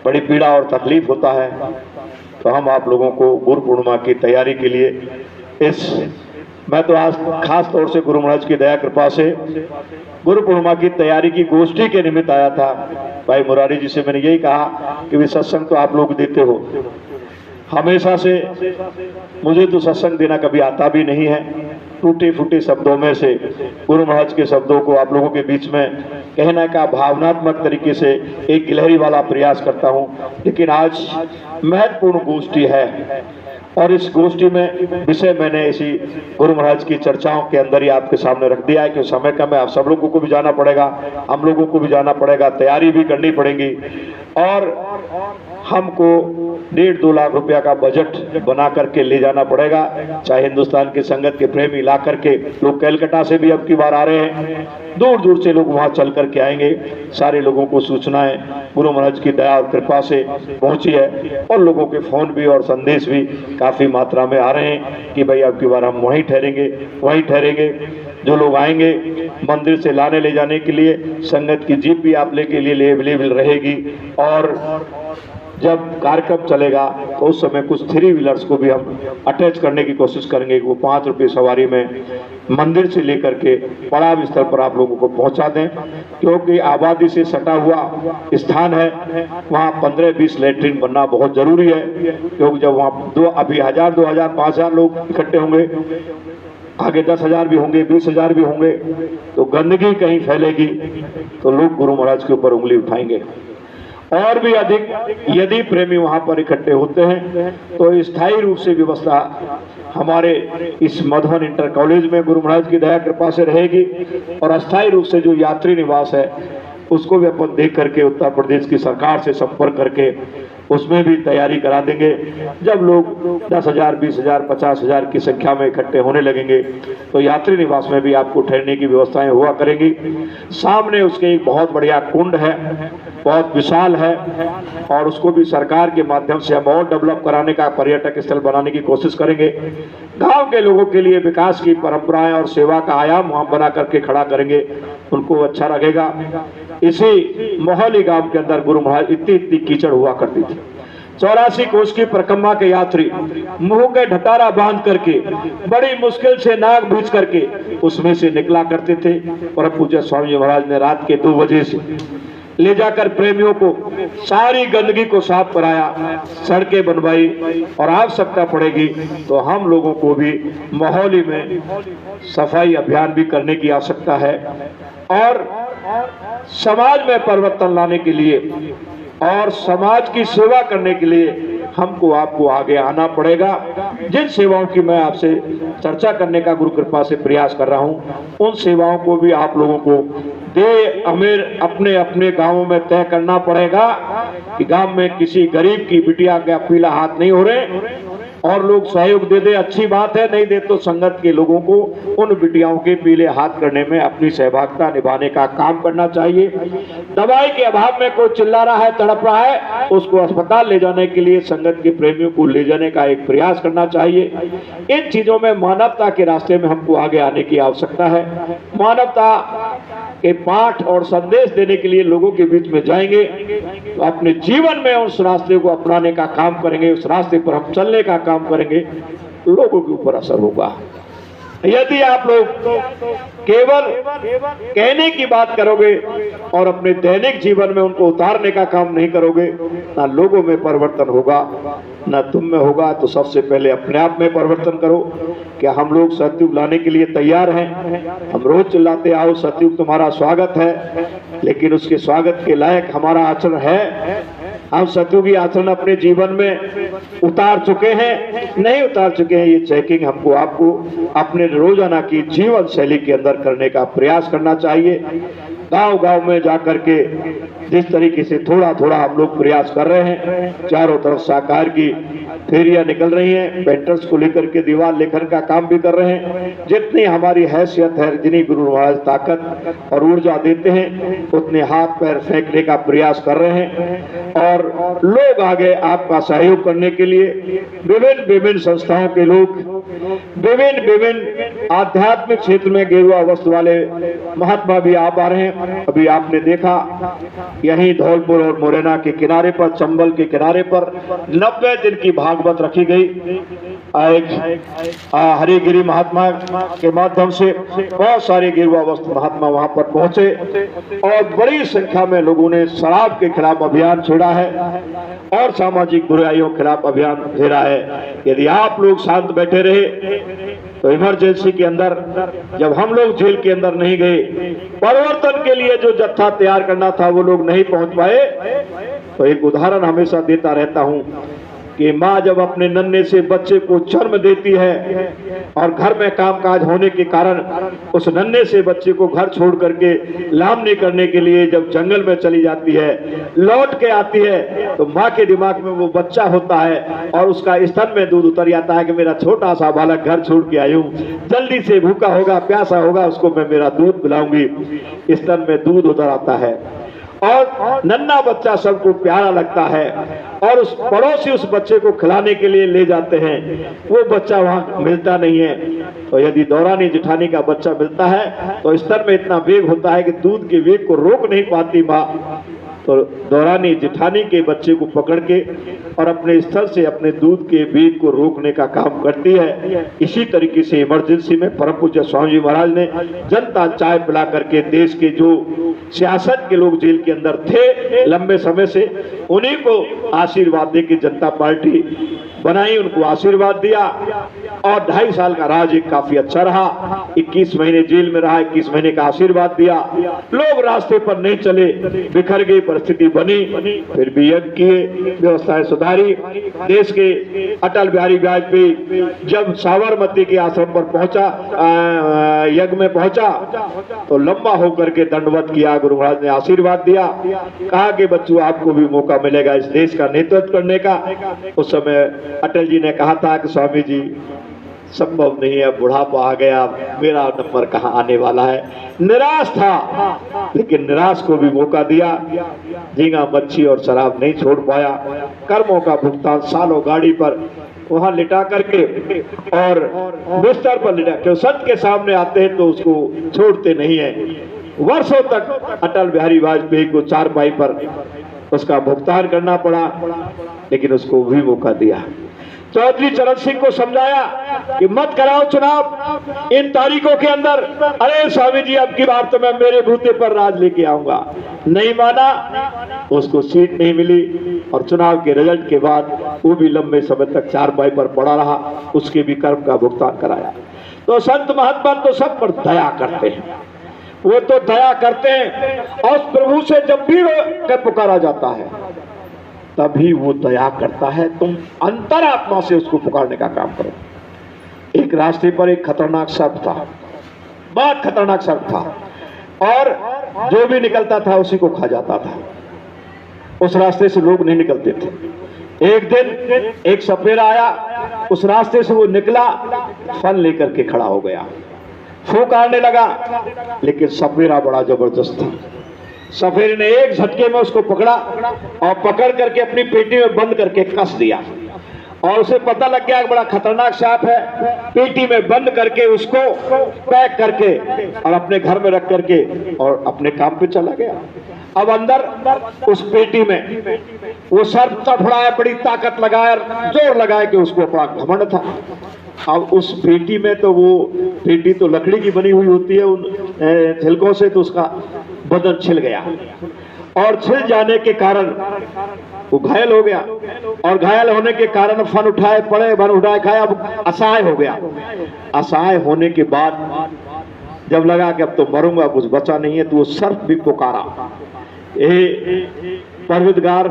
Speaker 3: बड़ी पीड़ा और तकलीफ होता है, तो हम आप लोगों को गुरु पूर्णिमा की तैयारी के लिए मैं तो आज खास तौर से गुरु महाराज की दया कृपा से गुरु पूर्णिमा की तैयारी की गोष्ठी के निमित्त आया था। भाई मुरारी जी से मैंने यही कहा कि वे सत्संग तो आप लोग देते हो, हमेशा से मुझे तो सत्संग देना कभी आता भी नहीं है। टूटे फूटे शब्दों में से गुरु महाराज के शब्दों को आप लोगों के बीच में कहने का भावनात्मक तरीके से एक गिलहरी वाला प्रयास करता हूं, लेकिन आज महत्वपूर्ण गोष्ठी है और इस गोष्ठी में विषय मैंने इसी गुरु महाराज की चर्चाओं के अंदर ही आपके सामने रख दिया है कि समय कम है, आप सब लोगों को भी जाना पड़ेगा, हम लोगों को भी जाना पड़ेगा, तैयारी भी करनी पड़ेगी और हमको 1.5-2 लाख रुपया का बजट बना करके ले जाना पड़ेगा। चाहे हिंदुस्तान की संगत के प्रेमी ला करके, लोग कलकत्ता से भी अब की बार आ रहे हैं, दूर दूर से लोग वहाँ चल करके आएंगे। सारे लोगों को सूचनाएं गुरु महाराज की दया और कृपा से पहुँची है और लोगों के फ़ोन भी और संदेश भी काफ़ी मात्रा में आ रहे हैं कि भाई अब की बार हम वहीं ठहरेंगे। जो लोग आएंगे मंदिर से लाने ले जाने के लिए संगत की जीप भी आप लेके लिए अवेलेबल रहेगी और जब कार्यक्रम चलेगा तो उस समय कुछ 3 व्हीलर्स को भी हम अटैच करने की कोशिश करेंगे कि वो 5 रुपये सवारी में मंदिर से लेकर के पड़ाव स्थल पर आप लोगों को पहुंचा दें, क्योंकि आबादी से सटा हुआ स्थान है, वहाँ 15-20 लैट्रिन बनना बहुत ज़रूरी है। क्योंकि जब वहाँ अभी 1000, 2000, 5000 लोग इकट्ठे होंगे, आगे 10,000 भी होंगे, 20,000 भी होंगे, तो गंदगी कहीं फैलेगी तो लोग गुरु महाराज के ऊपर उंगली उठाएंगे। और भी अधिक यदि प्रेमी वहां पर इकट्ठे होते हैं तो स्थायी रूप से व्यवस्था हमारे इस मधुबन इंटर कॉलेज में गुरु महाराज की दया कृपा से रहेगी और अस्थायी रूप से जो यात्री निवास है उसको भी अपन देख करके उत्तर प्रदेश की सरकार से संपर्क करके उसमें भी तैयारी करा देंगे। जब लोग 10,000, 20,000, 50,000 की संख्या में इकट्ठे होने लगेंगे तो यात्री निवास में भी आपको ठहरने की व्यवस्थाएं हुआ करेंगी। सामने उसके एक बहुत बढ़िया कुंड है, बहुत विशाल है और उसको भी सरकार के माध्यम से हम और डेवलप कराने का पर्यटक स्थल बनाने की कोशिश करेंगे। गांव के लोगों के लिए विकास की परंपराएं और सेवा का आयाम वहां बना करके खड़ा करेंगे, उनको अच्छा लगेगा। इसी मोहाली गांव के अंदर गुरु महाराज इतनी कीचड़ हुआ करती थी। 84 कोस की परिक्रमा के यात्री मुंह के ढटारा बांध करके बड़ी मुश्किल से नाक भींच करके उसमें से निकला करते थे और पूज्य स्वामी महाराज ने रात के 2 बजे से ले जाकर प्रेमियों को सारी गंदगी को साफ कराया, सड़कें बनवाई और आवश्यकता पड़ेगी तो हम लोगों को भी मोहाली में सफाई अभियान भी करने की आवश्यकता है और समाज में परिवर्तन लाने के लिए और समाज की सेवा करने के लिए हमको आपको आगे आना पड़ेगा। जिन सेवाओं की मैं आपसे चर्चा करने का गुरु कृपा से प्रयास कर रहा हूं, उन सेवाओं को भी आप लोगों को दे अमीर अपने अपने गांवों में तय करना पड़ेगा कि गांव में किसी गरीब की बिटिया का पीला हाथ नहीं हो रहे, और लोग सहयोग दे दे अच्छी बात है, नहीं दे तो संगत के लोगों को उन बिटियाओं के पीले हाथ करने में अपनी सहभागिता निभाने का काम करना चाहिए। दवाई के अभाव में कोई चिल्ला रहा है, तड़प रहा है, उसको अस्पताल ले जाने के लिए संगत के प्रेमियों को ले जाने का एक प्रयास करना चाहिए। इन चीजों में मानवता के रास्ते में हमको आगे आने की आवश्यकता है। मानवता के पाठ और संदेश देने के लिए लोगों के बीच में जाएंगे तो अपने जीवन में उस रास्ते को अपनाने का काम करेंगे, उस रास्ते पर हम चलने का काम करेंगे, लोगों के ऊपर असर होगा। यदि आप लोग केवल कहने की बात करोगे और अपने दैनिक जीवन में उनको उतारने का काम नहीं करोगे, ना लोगों में परिवर्तन होगा ना तुम में होगा। तो सबसे पहले अपने आप में परिवर्तन करो। क्या हम लोग सतयुग लाने के लिए तैयार हैं? हम रोज चिल्लाते आओ सतयुग तुम्हारा स्वागत है, लेकिन उसके स्वागत के लायक हमारा आचरण है? हम सतयुगी आचरण अपने जीवन में उतार चुके हैं, नहीं उतार चुके हैं? ये चेकिंग हमको आपको अपने रोजाना की जीवन शैली के अंदर करने का प्रयास करना चाहिए। गांव गांव में जाकर के जिस तरीके से थोड़ा थोड़ा हम लोग प्रयास कर रहे हैं, चारों तरफ साकार की फेरियां निकल रही हैं, पेंटर्स को लेकर के दीवार लेखन का काम भी कर रहे हैं। जितनी हमारी हैसियत है, जितनी गुरु महाराज ताकत और ऊर्जा देते हैं, उतने हाथ पैर फेंकने का प्रयास कर रहे हैं। और लोग आगे आपका सहयोग करने के लिए विभिन्न विभिन्न संस्थाओं के लोग, विभिन्न विभिन्न आध्यात्मिक क्षेत्र में गेरुआ वस्त्र वाले महात्मा भी आप आ रहे हैं। अभी आपने देखा यहीं धौलपुर और मुरैना के किनारे पर, चंबल के किनारे पर 90 दिन की भागवत रखी गई। हरिगिरी महात्मा के माध्यम से बहुत सारे गेरुआ वस्त्र महात्मा वहां पर पहुंचे और बड़ी संख्या में लोगों ने शराब के खिलाफ अभियान छेड़ा है और सामाजिक बुराइयों के खिलाफ अभियान छेड़ा है। यदि आप लोग शांत बैठे रहे तो इमरजेंसी के अंदर जब हम लोग जेल के अंदर नहीं गए, परिवर्तन के लिए जो जत्था तैयार करना था वो लोग नहीं पहुंच पाए, तो एक उदाहरण हमेशा देता रहता हूं कि माँ जब अपने नन्हे से बच्चे को जन्म देती है और घर में कामकाज होने के कारण उस नन्हे से बच्चे को घर छोड़ करके लामनी करने के लिए जब जंगल में चली जाती है, लौट के आती है, तो माँ के दिमाग में वो बच्चा होता है और उसका स्तन में दूध उतर जाता है कि मेरा छोटा सा बालक घर छोड़ के आई हूँ, जल्दी से भूखा होगा, प्यासा होगा, उसको मैं मेरा दूध पिलाऊंगी। स्तन में दूध उतर आता है और नन्हा बच्चा सबको प्यारा लगता है और उस पड़ोसी उस बच्चे को खिलाने के लिए ले जाते हैं, वो बच्चा वहां मिलता नहीं है। तो यदि दौरानी जेठानी का बच्चा मिलता है तो स्तर में इतना वेग होता है कि दूध के वेग को रोक नहीं पाती माँ, तो दौरानी जेठानी के बच्चे को पकड़ के और अपने स्तर से अपने दूध के वेग को रोकने का काम करती है। इसी तरीके से इमरजेंसी में परम पूज्य स्वामी जी महाराज ने जनता चाय पिला करके देश के जो सियासत के लोग जेल के अंदर थे लंबे समय से, उन्हीं को आशीर्वाद दे के जनता पार्टी बनाई, उनको आशीर्वाद दिया और 2.5 साल का राज एक काफी अच्छा रहा। 21 महीने जेल में रहा, 21 महीने का आशीर्वाद दिया। लोग रास्ते पर नहीं चले, बिखर गई परिस्थिति बनी, फिर भी यज्ञ किए, व्यवस्थाएं सुधारी। देश के अटल बिहारी वाजपेयी जब साबरमती के आश्रम पर पहुंचा, यज्ञ में पहुंचा, तो लंबा होकर के दंडवत किया, गुरु महाराज ने आशीर्वाद दिया, कहा कि बच्चों आपको भी मौका मिलेगा इस देश का नेतृत्व करने का। उस समय अटल जी ने कहा था कि स्वामी जी संभव नहीं है, बुढ़ापा आ गया, मेरा नंबर कहाँ आने वाला है। निराश था, लेकिन निराश को भी मौका दिया। झींगा मच्छी और शराब नहीं छोड़ पाया, कर्मों का भुगतान सालों गाड़ी पर वहां लिटा करके और बिस्तर पर लिटा के सत्य के सामने आते हैं तो उसको छोड़ते नहीं है। वर्षों तक अटल बिहारी वाजपेयी को चारपाई पर उसका भुगतान करना पड़ा, लेकिन उसको भी मौका दिया। चौधरी चरण सिंह को समझाया कि मत कराओ चुनाव इन तारीखों के अंदर। अरे स्वामी जी अब की बार तो मैं मेरे बूते पर राज लेके आऊंगा। नहीं माना, उसको सीट नहीं मिली और चुनाव के रिजल्ट के बाद वो भी लंबे समय तक चारपाई पर पड़ा रहा, उसके भी कर्म का भुगतान कराया। तो संत महात्मा तो सब पर दया करते हैं, वो तो दया करते हैं और प्रभु से जब भी पुकारा जाता है तभी वो दया करता है। तुम अंतरात्मा से उसको पुकारने का काम करो। एक रास्ते पर एक खतरनाक सर्प था, बहुत खतरनाक सर्प था, और जो भी निकलता था उसी को खा जाता था। उस रास्ते से लोग नहीं निकलते थे। एक दिन एक सपेरा आया, उस रास्ते से वो निकला, फल लेकर के खड़ा हो गया, फूंकारने लगा, लेकिन सपेरा बड़ा जबरदस्त था। सफेरे ने एक झटके में उसको पकड़ा और पकड़ करके अपनी पेटी में बंद करके कस दिया, और उसे पता लग गया कि बड़ा खतरनाक सांप है। पेटी में बंद करके उसको पैक करके और अपने घर में रख करके और अपने काम पे चला गया। अब अंदर उस पेटी में वो सर्प तड़फड़ाया, बड़ी ताकत लगाया, जोर लगाया कि उसको अपना घमंड था। अब उस पेटी में तो वो पेटी तो लकड़ी की बनी हुई होती है उन छिलकों से, तो उसका बदन छिल गया, और छिल जाने के कारण वो घायल हो गया, और घायल होने के कारण फन उठाए पड़े, वन उठाए खाए, अब असहाय हो गया। असहाय होने के बाद जब लगा कि अब तो मरूंगा, कुछ बचा नहीं है, तो वो सर्प भी पुकारा, परवरदिगार,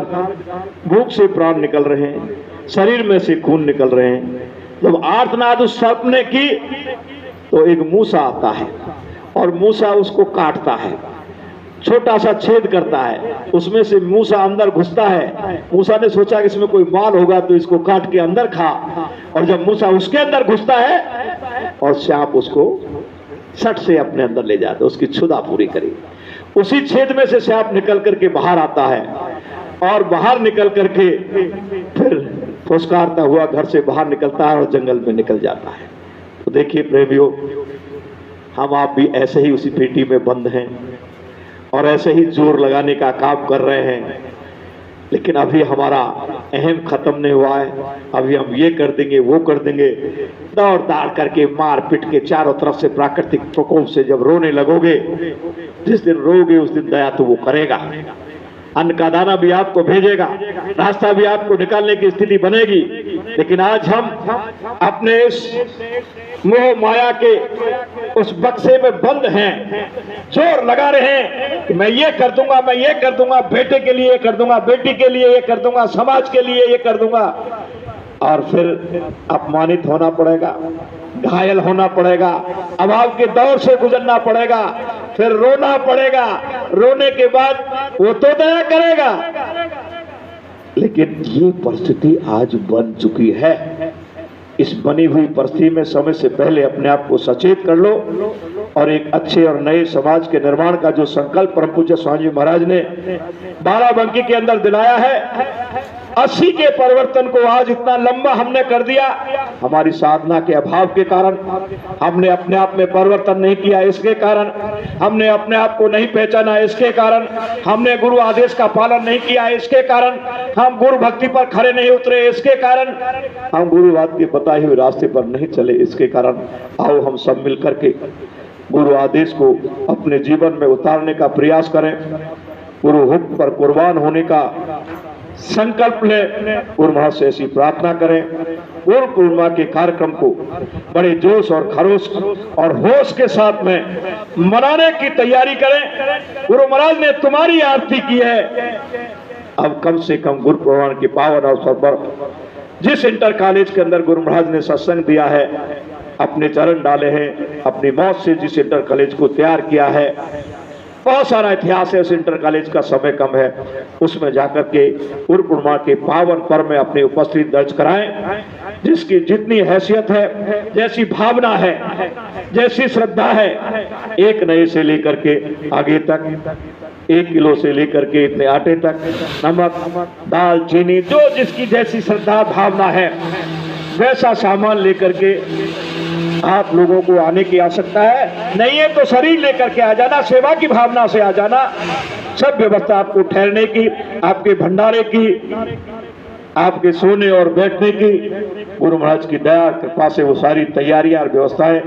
Speaker 3: भूख से प्राण निकल रहे हैं, शरीर में से खून निकल रहे हैं। जब आर्तनाद उस सर्प ने की तो एक मूसा आता है और मूसा उसको काटता है, छोटा सा छेद करता है, उसमें से मूसा अंदर घुसता है। मूसा ने सोचा कि इसमें कोई माल होगा तो इसको काट के अंदर खा, और जब मूसा उसके अंदर घुसता है और सांप उसको सट से अपने अंदर ले जाता, उसकी क्षुधा पूरी करी। उसी छेद में से सांप निकल करके बाहर आता है, और बाहर निकल करके फिर फुसकारता हुआ घर से बाहर निकलता है और जंगल में निकल जाता है। तो देखिए प्रेमियों, हम आप भी ऐसे ही उसी पेटी में बंद हैं और ऐसे ही जोर लगाने का काम कर रहे हैं, लेकिन अभी हमारा अहम खत्म नहीं हुआ है। अभी हम ये कर देंगे, वो कर देंगे, दौड़ दाड़ करके, मार पीट के, चारों तरफ से प्राकृतिक प्रकोप से जब रोने लगोगे, जिस दिन रोगे उस दिन दया तो वो करेगा, अन्न का दाना भी आपको भेजेगा, रास्ता भी आपको निकालने की स्थिति बनेगी। लेकिन आज हम अपने इस मोह माया के उस बक्से में बंद हैं, जोर लगा रहे हैं कि मैं ये कर दूंगा, मैं ये कर दूंगा, बेटे के लिए ये कर दूंगा, बेटी के लिए ये कर दूंगा, समाज के लिए ये कर दूंगा, और फिर अपमानित होना पड़ेगा, घायल होना पड़ेगा, अभाव के दौर से गुजरना पड़ेगा, फिर रोना पड़ेगा, रोने के बाद वो तो दया करेगा। लेकिन ये परिस्थिति आज बन चुकी है। इस बनी हुई परिस्थिति में समय से पहले अपने आप को सचेत कर लो, और एक अच्छे और नए समाज के निर्माण का जो संकल्प परम पूज्य स्वामी जी महाराज ने बाराबंकी के अंदर दिलाया है, 80 के परिवर्तन को आज इतना लंबा हमने कर दिया। हमारी साधना के अभाव के कारण हमने अपने आप में परिवर्तन नहीं किया, इसके कारण हमने अपने आप को नहीं पहचाना, इसके कारण हमने गुरु आदेश का पालन नहीं किया, इसके कारण हम गुरु भक्ति पर खड़े नहीं उतरे, इसके कारण हम गुरुवाद के बताए हुए रास्ते पर नहीं चले, इसके कारण आओ हम सब मिल करके गुरु आदेश को अपने जीवन में उतारने का प्रयास करें, गुरु हुक्म पर कुर्बान होने का संकल्प ले, गुरु महाराज से ऐसी प्रार्थना करें। गुरु पूर्णिमा के कार्यक्रम को बड़े जोश और खरोश और होश के साथ में मनाने की तैयारी करें। गुरु महाराज ने तुम्हारी आरती की है, अब कम से कम गुरु पूर्णिमा के पावन अवसर पर जिस इंटर कॉलेज के अंदर गुरु महाराज ने सत्संग दिया है, अपने चरण डाले हैं, अपनी मौत से जिस इंटर कॉलेज को तैयार किया है, बहुत सारा इतिहास है, उस इंटर कॉलेज का समय कम है, उसमें जाकर के गुरु पूर्णिमा के पावन पर्व में अपनी उपस्थिति दर्ज कराएं। जिसकी जितनी हैसियत है, जैसी भावना है, जैसी श्रद्धा है, एक नए से लेकर के आगे तक, 1 किलो से लेकर के इतने आटे तक, नमक, दाल, चीनी, जो जिसकी जैसी श्रद्धा भावना है, वैसा सामान लेकर के आप लोगों को आने की आवश्यकता है। नहीं है तो शरीर लेकर के आ जाना, सेवा की भावना से आ जाना। सब व्यवस्था आपको ठहरने की, आपके भंडारे की, आपके सोने और बैठने की, गुरु महाराज की दया कृपा से वो सारी तैयारियां और व्यवस्थाएं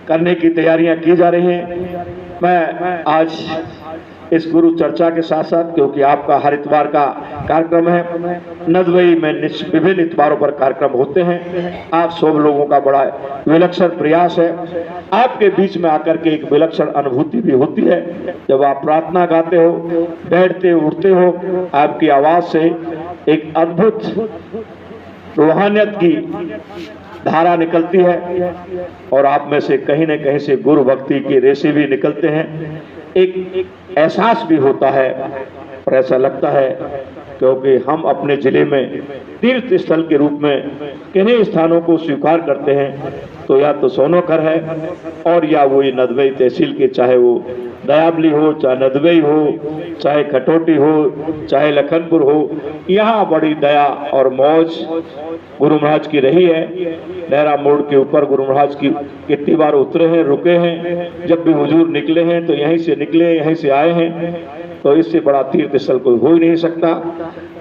Speaker 3: करने की तैयारियां की जा रही हैं। मैं आज इस गुरु चर्चा के साथ साथ, क्योंकि आपका हर इतवार का कार्यक्रम है, नदवई में विभिन्न इतवारों पर कार्यक्रम होते हैं। आप सब लोगों का बड़ा विलक्षण प्रयास है। आपके बीच में आकर के एक विलक्षण अनुभूति भी होती है। जब आप प्रार्थना गाते हो, बैठते उठते हो, आपकी आवाज से एक अद्भुत रूहानियत की धारा निकलती है और आप में से कहीं न कहीं से गुरु भक्ति की रेशे भी निकलते हैं। एक एहसास भी होता है और ऐसा लगता है, क्योंकि हम अपने जिले में तीर्थ स्थल के रूप में किन्हीं स्थानों को स्वीकार करते हैं, तो या तो सोनोकर है और या वो ये नदवई तहसील के, चाहे वो दयाबली हो, चाहे नदवई हो, चाहे खटोटी हो, चाहे लखनपुर हो, यहाँ बड़ी दया और मौज गुरु महाराज की रही है। लहरा मोड़ के ऊपर गुरु महाराज की कितनी बार उतरे हैं, रुके हैं। जब भी हुजूर निकले हैं तो यहीं से निकले, यहीं से आए हैं। तो इससे बड़ा तीर्थ स्थल कोई हो ही नहीं सकता।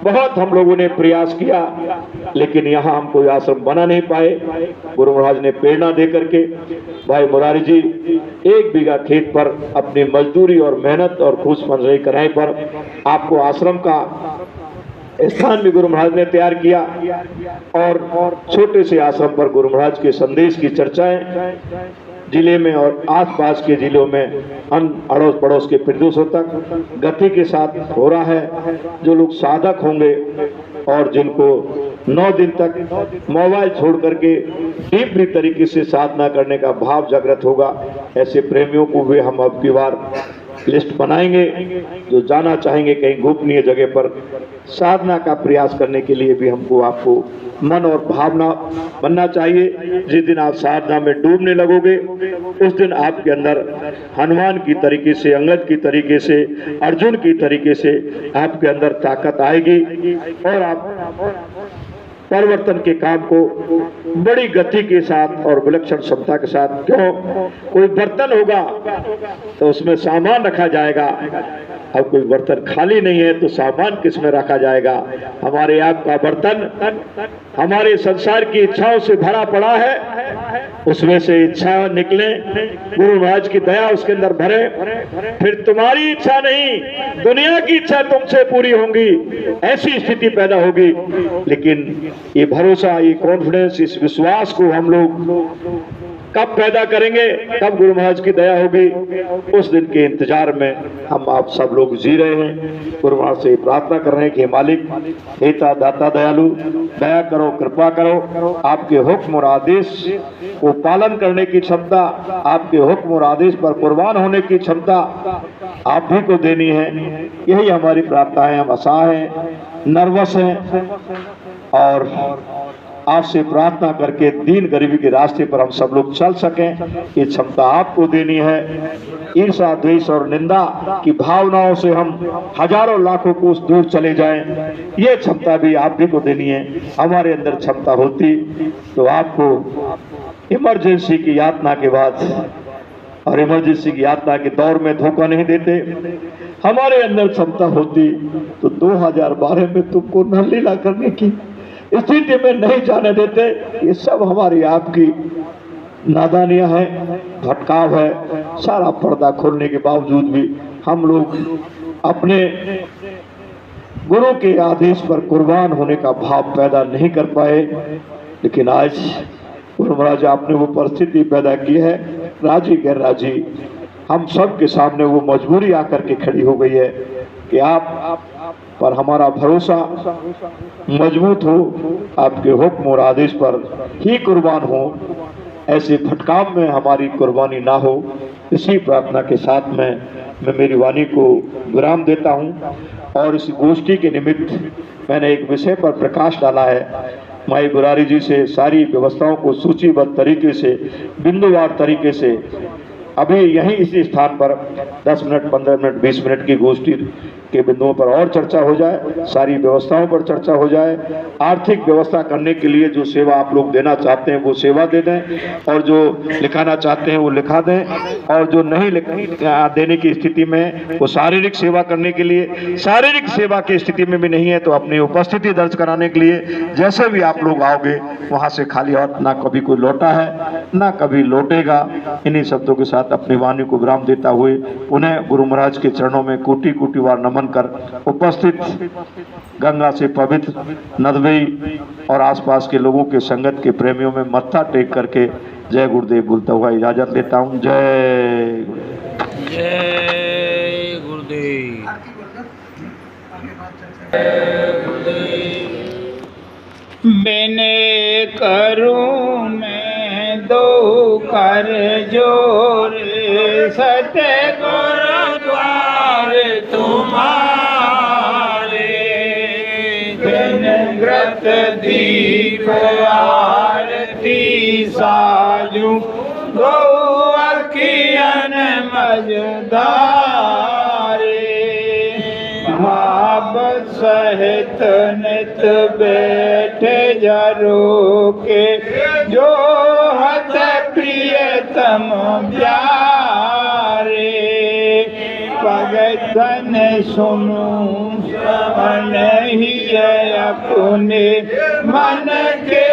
Speaker 3: बहुत हम लोगों ने प्रयास किया, लेकिन यहाँ हम कोई आश्रम बना नहीं पाए। गुरु महाराज ने प्रेरणा दे करके भाई मुरारी जी 1 बीघा खेत पर अपनी मजदूरी और मेहनत और खुश मंजरी कराए पर आपको आश्रम का स्थान भी गुरु महाराज ने तैयार किया और छोटे से आश्रम पर गुरु महाराज के संदेश की चर्चाएं जिले में और आसपास के जिलों में अड़ोस पड़ोस के प्रदेशों तक गति के साथ हो रहा है। जो लोग साधक होंगे और जिनको 9 दिन तक मोबाइल छोड़ करके डीपली तरीके से साधना करने का भाव जागृत होगा, ऐसे प्रेमियों को भी हम अब की बार लिस्ट बनाएंगे। जो जाना चाहेंगे कहीं गोपनीय जगह पर साधना का प्रयास करने के लिए भी हमको आपको मन और भावना बनना चाहिए। जिस दिन आप साधना में डूबने लगोगे उस दिन आपके अंदर हनुमान की तरीके से, अंगद की तरीके से, अर्जुन की तरीके से आपके अंदर ताकत आएगी और आप परिवर्तन के काम को बड़ी गति के साथ और विलक्षण क्षमता के साथ, क्यों कोई बर्तन होगा तो उसमें सामान रखा जाएगा, अब कोई बर्तन खाली नहीं है तो सामान किस में रखा जाएगा। हमारे आपका बर्तन हमारे संसार की इच्छाओं से भरा पड़ा है, उसमें से इच्छा निकले, गुरु महाराज की दया उसके अंदर भरे, फिर तुम्हारी इच्छा नहीं दुनिया की इच्छा तुमसे पूरी होंगी, ऐसी स्थिति पैदा होगी। लेकिन ये भरोसा, ये कॉन्फिडेंस, इस विश्वास को हम लोग कब पैदा करेंगे, कब गुरु महाराज की दया होगी, उस दिन के इंतजार में हम आप सब लोग जी रहे हैं। गुरु महाराज से प्रार्थना कर रहे हैं कि मालिक, हेता दाता दयालु, दया करो, कृपा करो। आपके हुक्म और आदेश को पालन करने की क्षमता, आपके हुक्म और आदेश पर कुर्बान होने की क्षमता आप ही को देनी है। यही हमारी प्रार्थना है। हम असहाय हैं, नर्वस हैं और आपसे प्रार्थना करके दीन गरीबी के रास्ते पर हम सब लोग चल सकें, ये क्षमता आपको देनी है। ईर्ष्या, द्वेष और निंदा की भावनाओं से हम हजारों लाखों कोस दूर चले जाएं, ये क्षमता भी आप ही को देनी है। हमारे अंदर क्षमता होती तो आपको इमरजेंसी की यातना के बाद और इमरजेंसी की यातना के दौर में धोखा नहीं देते। हमारे अंदर क्षमता होती तो 2012 में तुमको न लीला करने की स्थिति में नहीं जाने देते। ये सब हमारी आपकी नादानियां है, भटकाव है। सारा पर्दा खोलने के बावजूद भी हम लोग अपने गुरु के आदेश पर कुर्बान होने का भाव पैदा नहीं कर पाए। लेकिन आज गुरु महाराज आपने वो परिस्थिति पैदा की है, राजी गैर राजी हम सब के सामने वो मजबूरी आकर के खड़ी हो गई है कि आप पर हमारा भरोसा मजबूत हो, आपके हुक्म और आदेश पर ही कुर्बान हो, ऐसे भटकाव में हमारी कुर्बानी ना हो। इसी प्रार्थना के साथ मैं मेरी वाणी को विराम देता हूँ। और इस गोष्ठी के निमित्त मैंने एक विषय पर प्रकाश डाला है। माई मुरारी जी से सारी व्यवस्थाओं को सूचीबद्ध तरीके से, बिंदुवार तरीके से अभी यहीं इसी स्थान पर 10 मिनट, 15 मिनट, 20 मिनट की गोष्ठी के बिंदुओं पर और चर्चा हो जाए, सारी व्यवस्थाओं पर चर्चा हो जाए। आर्थिक व्यवस्था करने के लिए जो सेवा आप लोग देना चाहते हैं वो सेवा दे दें और जो लिखाना चाहते हैं वो लिखा दें। और जो नहीं देने की स्थिति में वो शारीरिक सेवा करने के लिए, शारीरिक सेवा की स्थिति में भी नहीं है तो अपनी उपस्थिति दर्ज कराने के लिए जैसे भी आप लोग आओगे वहां से खाली हाथ ना कभी कोई लौटा है ना कभी लौटेगा। इन्हीं शब्दों के साथ अपनी वाणी को विराम देता हुए उन्हें गुरु महाराज के चरणों में कोटि कोटि बार नमन कर उपस्थित गंगा से पवित्र नदवेई और आसपास के लोगों के संगत के प्रेमियों में मत्था टेक करके जय गुरुदेव बोलता हुआ इजाजत लेता हूँ। जय गुरुदेव।
Speaker 2: जय गुरुदेव।
Speaker 1: बिने करूं मैं दो कर जोर सतगुरु द्वार तुम्हारे बिन ग्रत दीप आरती साजू गो अखियन मजदारे भाव सहित नित बैठे जरो के जो हत प्रियतम प्यारे भगतन सुनु श्रवण ही अपने मन के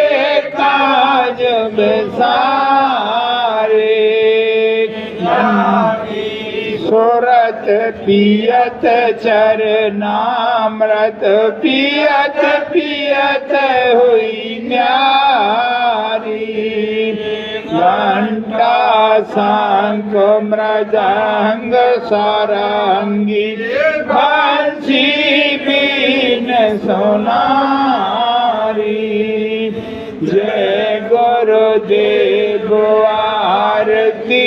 Speaker 1: काज बेसारे सुरत पियत चरनामृत पियत पियत हुई न्यारी घंटा शंख मृदंग सारंगी बंसी बीन सोनारी जय गुरुदेव आरती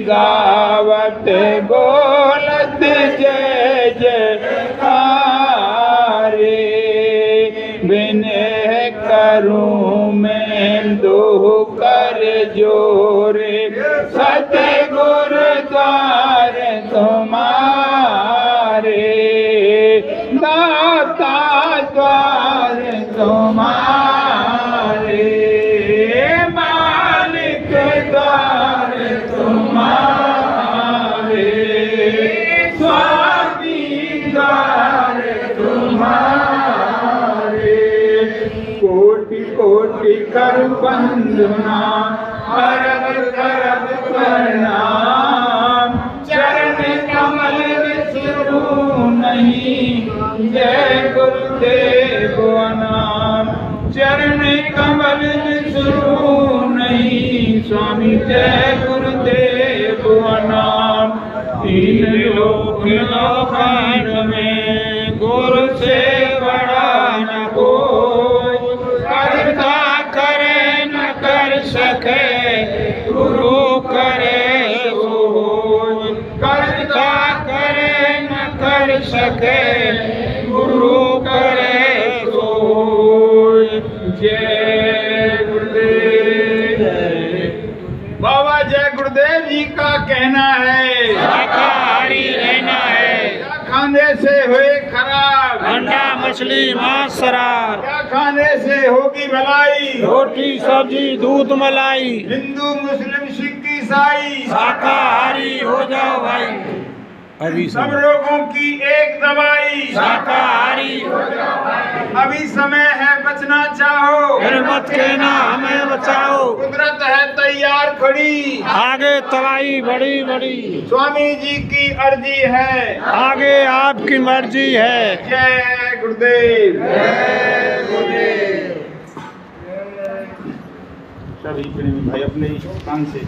Speaker 1: गावत बोलत जय जयकारे बिने करूं मैं दो कर जोरे सतगुरु द्वार तुम्हारे दाता द्वार तुम्हारे मालिक द्वार तुम्हारे स्वामी द्वार तुम्हारे कोटि कोटि कर वंदना अरब करब प्रणाम चरण कमल विसरू नहीं जय गुरुदेव नाम चरण कमल विसरू नहीं स्वामी जय गुरुदेव नाम तीन लोक लोकांत में गुरु से बड़ा न कोई करता करे न कर सके गुरु करे सोई करता करे न कर सके गुरु करे सोई जय गुरुदेव। बाबा जय गुरुदेव जी का कहना है
Speaker 2: शाकाहारी रहना है,
Speaker 1: क्या खाने से हुए खराब
Speaker 2: अंडा मछली मांस शराब,
Speaker 1: क्या खाने से होगी भलाई
Speaker 2: रोटी सब्जी दूध मलाई,
Speaker 1: हिंदू मुस्लिम सिख ईसाई
Speaker 2: शाकाहारी हो जाओ भाई। अभी
Speaker 1: सब रोगों की एक दवाई
Speaker 2: शाकाहारी हो जाओ भाई।
Speaker 1: अभी समय है बचना चाहो
Speaker 2: फिर मत कहना हमें बचाओ,
Speaker 1: कुदरत है तैयार खड़ी
Speaker 2: आगे तबाही बड़ी बड़ी,
Speaker 1: स्वामी जी की अर्जी है
Speaker 2: आगे आपकी मर्जी है।
Speaker 1: जय गुरुदेव। जय गुरुदेव। सभी प्रेमी भाई अपने काम से